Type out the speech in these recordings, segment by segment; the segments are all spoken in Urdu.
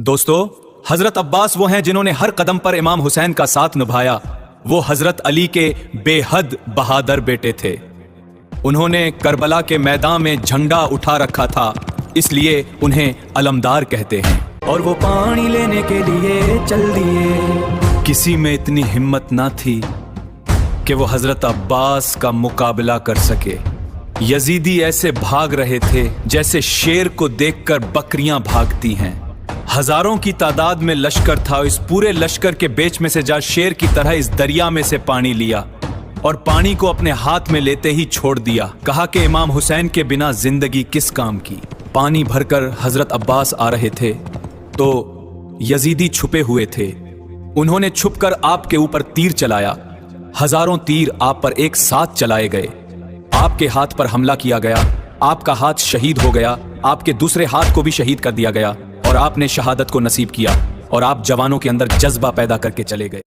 دوستو، حضرت عباس وہ ہیں جنہوں نے ہر قدم پر امام حسین کا ساتھ نبھایا۔ وہ حضرت علی کے بے حد بہادر بیٹے تھے۔ انہوں نے کربلا کے میدان میں جھنڈا اٹھا رکھا تھا، اس لیے انہیں علمدار کہتے ہیں۔ اور وہ پانی لینے کے لیے چل دیے۔ کسی میں اتنی ہمت نہ تھی کہ وہ حضرت عباس کا مقابلہ کر سکے۔ یزیدی ایسے بھاگ رہے تھے جیسے شیر کو دیکھ کر بکریاں بھاگتی ہیں۔ ہزاروں کی تعداد میں لشکر تھا، اس پورے لشکر کے بیچ میں سے جا شیر کی طرح اس دریا میں سے پانی لیا اور پانی کو اپنے ہاتھ میں لیتے ہی چھوڑ دیا۔ کہا کہ امام حسین کے بنا زندگی کس کام کی۔ پانی بھر کر حضرت عباس آ رہے تھے تو یزیدی چھپے ہوئے تھے۔ انہوں نے چھپ کر آپ کے اوپر تیر چلایا۔ ہزاروں تیر آپ پر ایک ساتھ چلائے گئے۔ آپ کے ہاتھ پر حملہ کیا گیا۔ آپ کا ہاتھ شہید ہو گیا۔ آپ کے دوسرے ہاتھ کو بھی شہید کر دیا گیا اور آپ نے شہادت کو نصیب کیا اور آپ جوانوں کے اندر جذبہ پیدا کر کے چلے گئے۔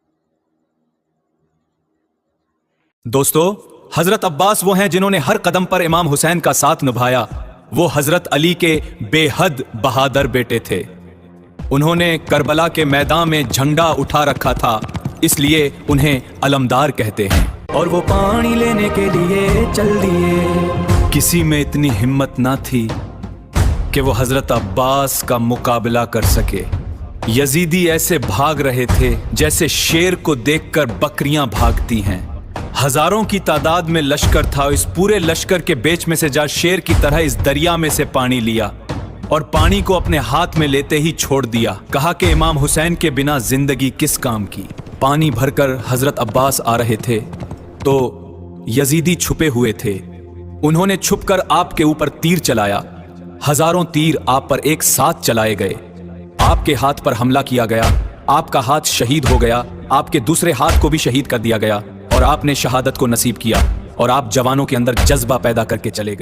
دوستو، حضرت عباس وہ ہیں جنہوں نے ہر قدم پر امام حسین کا ساتھ نبھایا۔ وہ حضرت علی کے بے حد بہادر بیٹے تھے۔ انہوں نے کربلا کے میدان میں جھنڈا اٹھا رکھا تھا، اس لیے انہیں علمدار کہتے ہیں۔ اور وہ پانی لینے کے لیے چل دیے۔ کسی میں اتنی ہمت نہ تھی کہ وہ حضرت عباس کا مقابلہ کر سکے۔ یزیدی ایسے بھاگ رہے تھے جیسے شیر کو دیکھ کر بکریاں بھاگتی ہیں۔ ہزاروں کی تعداد میں لشکر تھا، اس پورے لشکر کے بیچ میں سے جا شیر کی طرح اس دریا میں سے پانی لیا اور پانی کو اپنے ہاتھ میں لیتے ہی چھوڑ دیا۔ کہا کہ امام حسین کے بنا زندگی کس کام کی۔ پانی بھر کر حضرت عباس آ رہے تھے تو یزیدی چھپے ہوئے تھے۔ انہوں نے چھپ کر آپ کے اوپر تیر چلایا۔ ہزاروں تیر آپ پر ایک ساتھ چلائے گئے۔ آپ کے ہاتھ پر حملہ کیا گیا۔ آپ کا ہاتھ شہید ہو گیا۔ آپ کے دوسرے ہاتھ کو بھی شہید کر دیا گیا اور آپ نے شہادت کو نصیب کیا اور آپ جوانوں کے اندر جذبہ پیدا کر کے چلے گئے۔